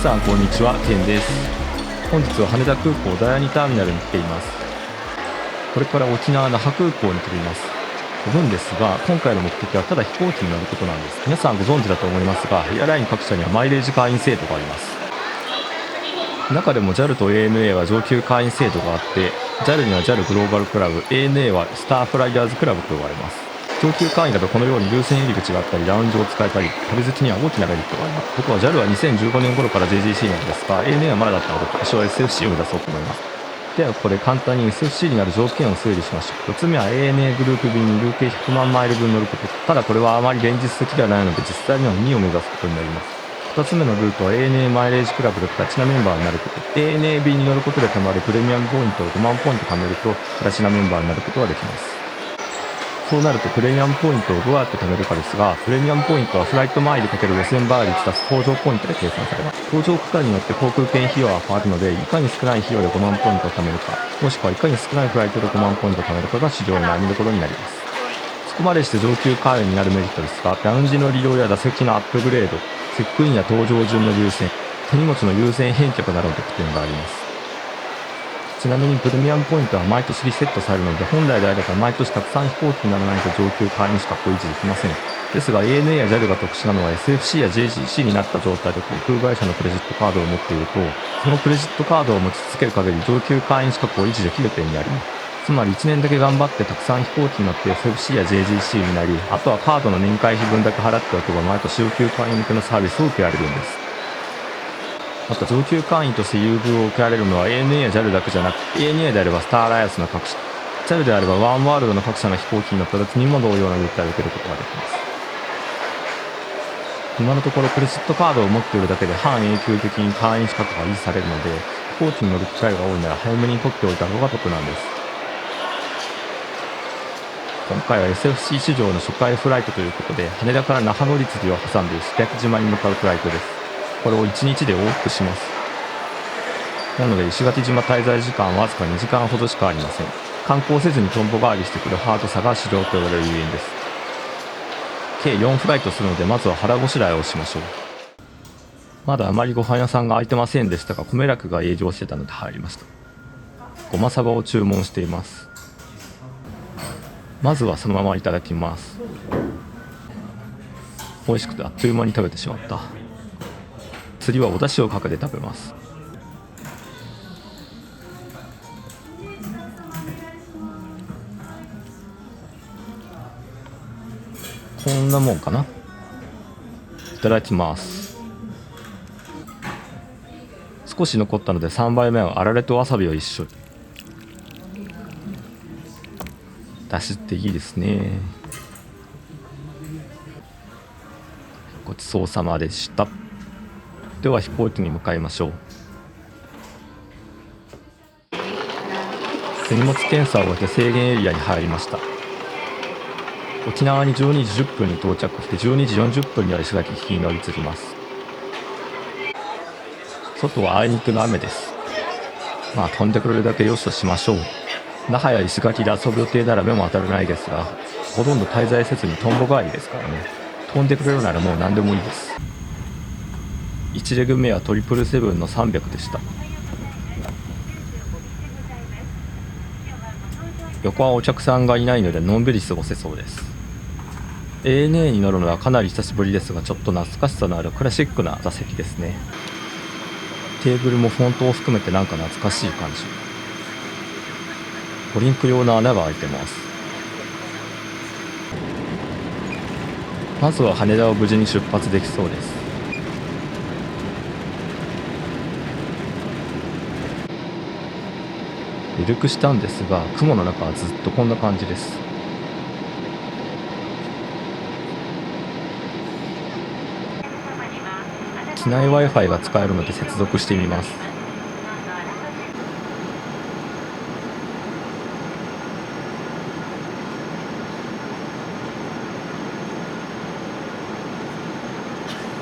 さんこんにちは、ケンです。本日は羽田空港第2ターミナルに来ています。これから沖縄那覇空港に飛びます。飛ぶんですが、今回の目的はただ飛行機に乗ることなんです。皆さんご存知だと思いますが、エアライン各社にはマイレージ会員制度があります。中でも JAL と ANA は上級会員制度があって、 JAL には JAL グローバルクラブ、 ANA はスターフライヤーズクラブと呼ばれます。上級会員だとこのように優先入り口があったり、ラウンジを使えたり、旅好きには大きなメリットがあります。僕は JAL は2015年頃から JGC なのですが、 ANA はまだだったので今年は SFC を目指そうと思います。ではここで簡単に SFC になる条件を整理しましょう。1つ目は ANA グループ便に累計100万マイル分乗ること。ただこれはあまり現実的ではないので、実際には2を目指すことになります。2つ目のルートは ANA マイレージクラブでプラチナメンバーになること。 ANA 便に乗ることで貯まるプレミアムポイントを5万ポイント貯めるとプラチナメンバーになることができます。そうなるとプレミアムポイントをどうやって貯めるかですが、プレミアムポイントはフライトマイル×路線バー率足す搭乗ポイントで計算されます。搭乗区間によって航空券費用は変わるので、いかに少ない費用で5万ポイントを貯めるか、もしくはいかに少ないフライトで5万ポイントを貯めるかが市場の悩みどころになります。そこまでして上級会員になるメリットですが、ラウンジの利用や座席のアップグレード、チェックインや搭乗順の優先、手荷物の優先返却などの特典があります。ちなみにプレミアムポイントは毎年リセットされるので、本来であれば毎年たくさん飛行機にならないと上級会員資格を維持できません。ですが ANA や JAL が特殊なのは SFC や JGC になった状態で航空会社のクレジットカードを持っていると、そのクレジットカードを持ち続ける限り上級会員資格を維持できる点にあります。つまり1年だけ頑張ってたくさん飛行機に乗って SFC や JGC になり、あとはカードの年会費分だけ払っておけば毎年上級会員向けのサービスを受けられるんです。また上級会員として優遇を受けられるのは ANA や JAL だけじゃなく、 ANA であればスターアライアンスの各社、 JAL であればワンワールドの各社の飛行機に乗った時にも同様な優待を受けることができます。今のところクレジットカードを持っているだけで半永久的に会員資格が維持されるので、飛行機に乗る機会が多いなら早めに取っておいた方が得なんです。今回は SFC 市場の初回フライトということで、羽田から那覇乗り継ぎを挟んで石垣島に向かうフライトです。これを1日で往復します。なので石垣島滞在時間はわずか2時間ほどしかありません。観光せずにトンボ代わりしてくるハードさが市場と呼ばれるゆえんです。計4フライトするので、まずは腹ごしらえをしましょう。まだあまりご飯屋さんが開いてませんでしたが、米楽が営業してたので入りました。ごまサバを注文しています。まずはそのままいただきます。美味しくてあっという間に食べてしまった。次はお出汁をかけて食べます。こんなもんかな。いただきます。少し残ったので3杯目はあられとわさびを一緒に。出汁っていいですね。ごちそうさまでした。では飛行機に向かいましょう。手荷物検査を終えて制限エリアに入りました。沖縄に12時10分に到着して、12時40分には石垣機に乗り継ぎます。外はあいにくの雨です。まあ飛んでくれるだけよしとしましょう。那覇や石垣で遊ぶ予定なら目も当たらないですが、ほとんど滞在せずにトンボ帰りですからね。飛んでくれるならもう何でもいいです。1レグ目は777の300でした。横はお客さんがいないのでのんびり過ごせそうです。ANA に乗るのはかなり久しぶりですが、ちょっと懐かしさのあるクラシックな座席ですね。テーブルもフォントを含めてなんか懐かしい感じ。ドリンク用の穴が開いてます。まずは羽田を無事に出発できそうです。離陸したんですが、雲の中はずっとこんな感じです。機内 Wi-Fi が使えるので接続してみます。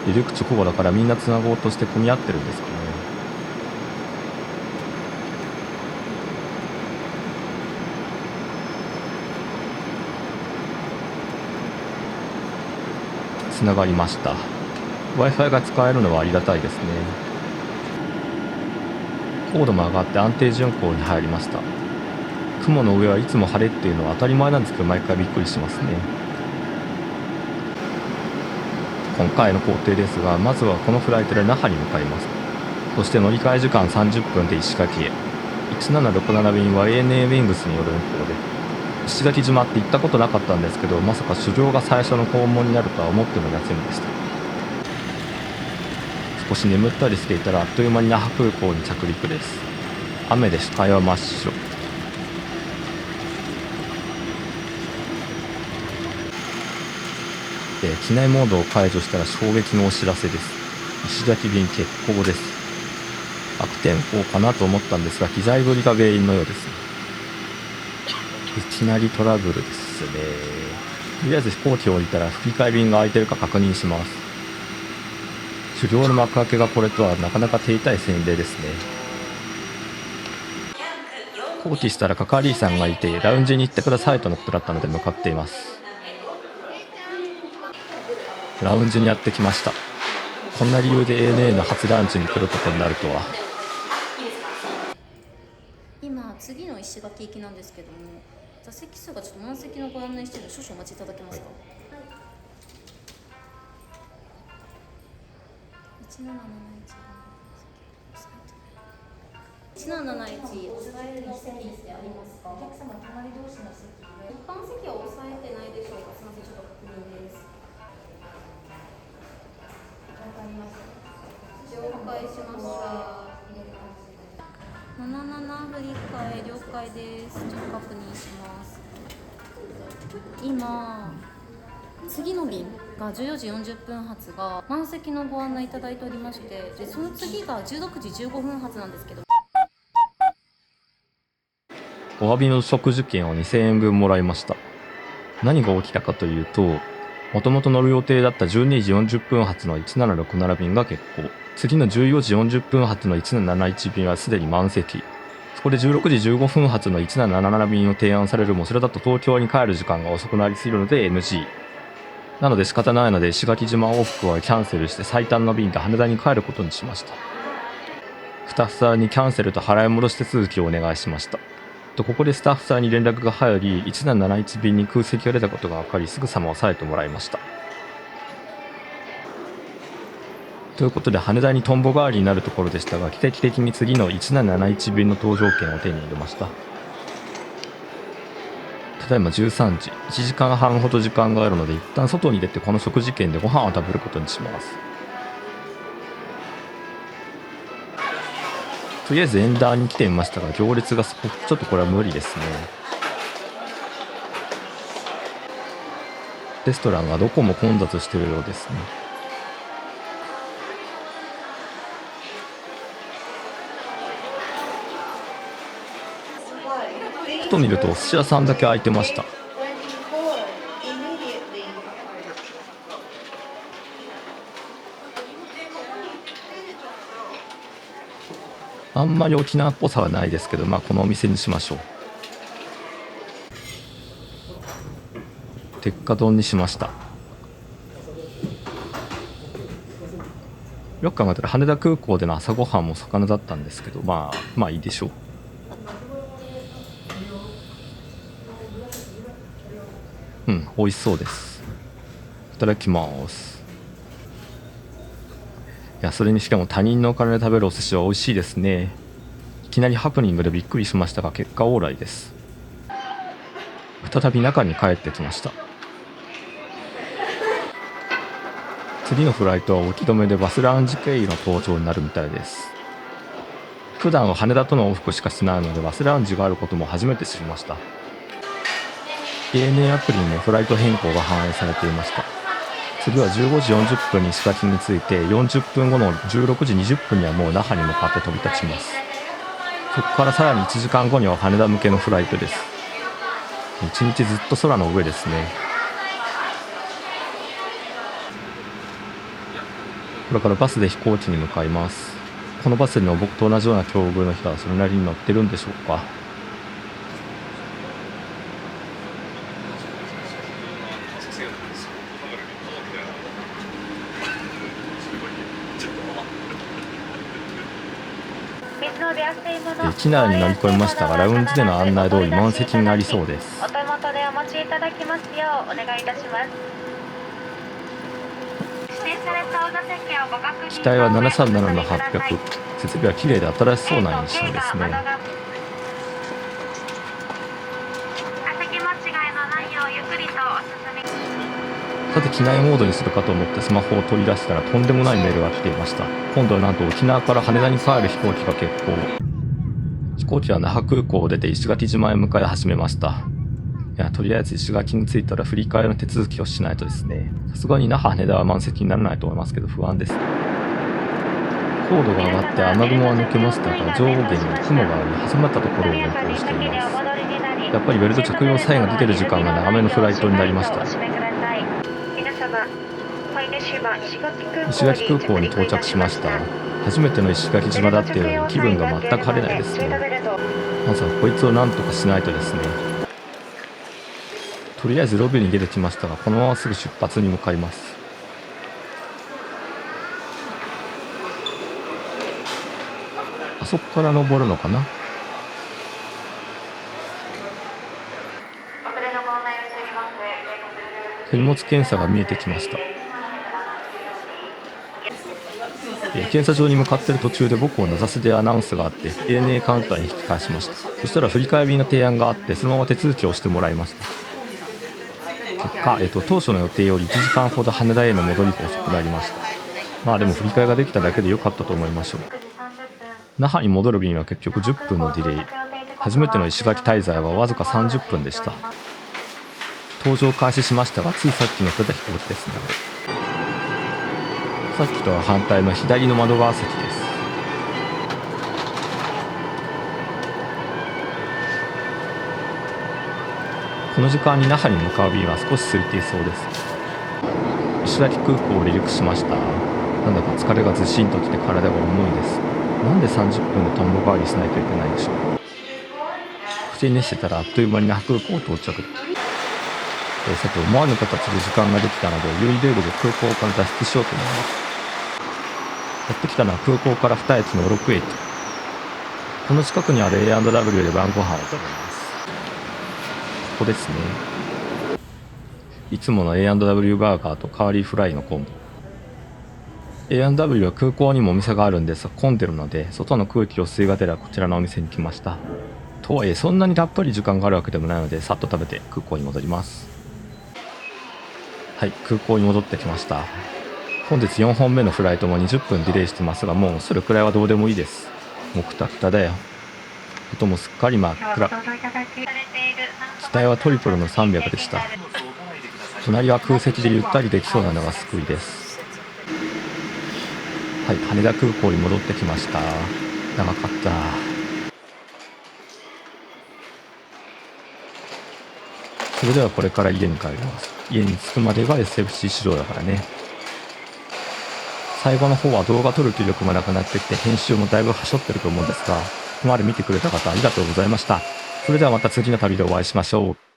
離陸直後だからみんなつなごうとして混み合ってるんですかね。つながりました。 Wi-Fi が使えるのはありがたいですね。高度も上がって安定巡航に入りました。雲の上はいつも晴れっていうのは当たり前なんですけど、毎回びっくりしますね。今回の行程ですが、まずはこのフライトで那覇に向かいます。そして乗り換え時間30分で石垣へ。1767便は ANA ウィングスによる運航で、石垣島って行ったことなかったんですけど、まさか首相が最初の訪問になるとは思ってもいませんでした。少し眠ったりしていたらあっという間に那覇空港に着陸です。雨で視界は真っ白。機内モードを解除したら衝撃のお知らせです。石垣便欠航です。悪天候かなと思ったんですが、機材取りが原因のようですね。いきなりトラブルですね。とりあえず飛行機を降りたら吹き替え便が空いてるか確認します。狩猟の幕開けがこれとはなかなか手痛い洗礼ですね。放棄したら係員さんがいて、ラウンジに行ってくださいとのことだったので向かっています。ラウンジにやってきました。こんな理由で ANA の初ラウンジに来ることになるとは。今次の石垣行きなんですけども、座席数がちょっと満席のご案内しているので少々お待ちいただけますか。1771押さえるの席ってありますか。お客様隣同士の席で一般席は押さえてないでしょうか。すみません、ちょっと確認です。わかりました。了解しました。77振り替え了解です。ちょっと確認します。今次の便が14時40分発が満席のご案内いただいておりまして、でその次が16時15分発なんですけど、お詫びの食事券を2000円分もらいました。何が起きたかというと、もともと乗る予定だった12時40分発の1767便が欠航。次の14時40分発の1771便はすでに満席。そこで16時15分発の1777便を提案されるも、それだと東京に帰る時間が遅くなりすぎるので NG。なので仕方ないので石垣島往復はキャンセルして最短の便で羽田に帰ることにしました。スタッフさんにキャンセルと払い戻し手続きをお願いしました。ここでスタッフさんに連絡が入り、1771便に空席が出たことが分かり、すぐさま抑えてもらいました。ということで羽田にトンボ代わりになるところでしたが、奇跡的に次の1771便の搭乗券を手に入れました。ただいま13時、1時間半ほど時間があるので、一旦外に出てこの食事券でご飯を食べることにします。とりあえずエンダーに来てみましたが、行列がちょっとこれは無理ですね。レストランがどこも混雑しているようですね。ふと見るとお寿司屋さんだけ開いてました。あんまり沖縄っぽさはないですけど、このお店にしましょう。鉄火丼にしました。よく考えたら羽田空港での朝ごはんも魚だったんですけど、まあいいでしょう。美味しそうです。いただきます。いや、それにしても他人のお金で食べるお寿司は美味しいですね。いきなりハプニングでびっくりしましたが、結果オーライです。再び中に帰ってきました。次のフライトは置き止めでバスラウンジ経由の搭乗になるみたいです。普段は羽田との往復しかしないのでバスラウンジがあることも初めて知りました。 ANA アプリにもフライト変更が反映されていました。次は15時40分に石垣に着いて、40分後の16時20分にはもう那覇に向かって飛び立ちます。そこからさらに1時間後には羽田向けのフライトです。1日ずっと空の上ですね。これからバスで飛行機に向かいます。このバスにも僕と同じような境遇の人はそれなりに乗ってるんでしょうか。水機内に乗り込みましたが、ラウンジでの案内通り満席になりそうです。お手元でお持ちいただきますようお願いいたします。指定されたお座席をご確認機体は737の800、設備は綺麗で新しそうな印象ですね。座席間違いのないようゆっくりとお進み。さて機内モードにするかと思ってスマホを取り出したらとんでもないメールが来ていました。今度はなんと沖縄から羽田に帰る飛行機が欠航。飛行機は那覇空港を出て石垣島へ向かい始めました。いや、とりあえず石垣に着いたら振り替えの手続きをしないとですね。さすがに那覇羽田は満席にならないと思いますけど不安です。高度が上がって雨雲は抜けましたが、上下に雲があり挟まったところを運航しています。やっぱりベルト着用サインが出てる時間が長めのフライトになりました。石垣空港に到着しました。初めての石垣島だっていうのに気分が全く晴れないですね。まずはこいつをなんとかしないとですね。とりあえずロビーに出てきましたが、このまますぐ出発に向かいます。あそこから登るのかな。手荷物検査が見えてきました。検査場に向かっている途中で僕を名指しでアナウンスがあって ANA カウンターに引き返しました。そしたら振り替え便の提案があってそのまま手続きをしてもらいました。結果、当初の予定より1時間ほど羽田への戻りが遅くなりました。まあでも振り替えができただけで良かったと思いましょう。那覇に戻る便は結局10分のディレイ。初めての石垣滞在はわずか30分でした。搭乗開始しましたが、ついさっき乗ってた飛行機ですね。さっきとは反対の左の窓側席です。この時間に那覇に向かう便は少し空いていそうです。石垣空港を離陸しました。なんだか疲れがずしんときて体が重いです。なんで30分でとんぼ返りしないといけないんでしょう。口にしてたらあっという間に那覇空港到着。さて思わぬ形で時間ができたのでユイレールで空港から脱出しようと思います。やってきたのは空港から2駅の6駅。この近くにある A&W で晩ご飯を食べます。ここですね。いつもの A&W バーガーとカーリーフライのコンボ。A&W は空港にもお店があるんですが混んでるので外の空気を吸いがてらこちらのお店に来ました。とはいえそんなにたっぷり時間があるわけでもないのでさっと食べて空港に戻ります。はい、空港に戻ってきました。本日4本目のフライトも20分ディレイしてますが、もうそれくらいはどうでもいいです。もうくたくただよ。外もすっかり真っ暗。機体はトリプルの300でした。隣は空席でゆったりできそうなのが救いです。はい、羽田空港に戻ってきました。長かった。それではこれから家に帰ります。家に着くまでが SFC 指導だからね。最後の方は動画撮る気力もなくなってきて編集もだいぶはしょってると思うんですが、ここまで見てくれた方ありがとうございました。それではまた次の旅でお会いしましょう。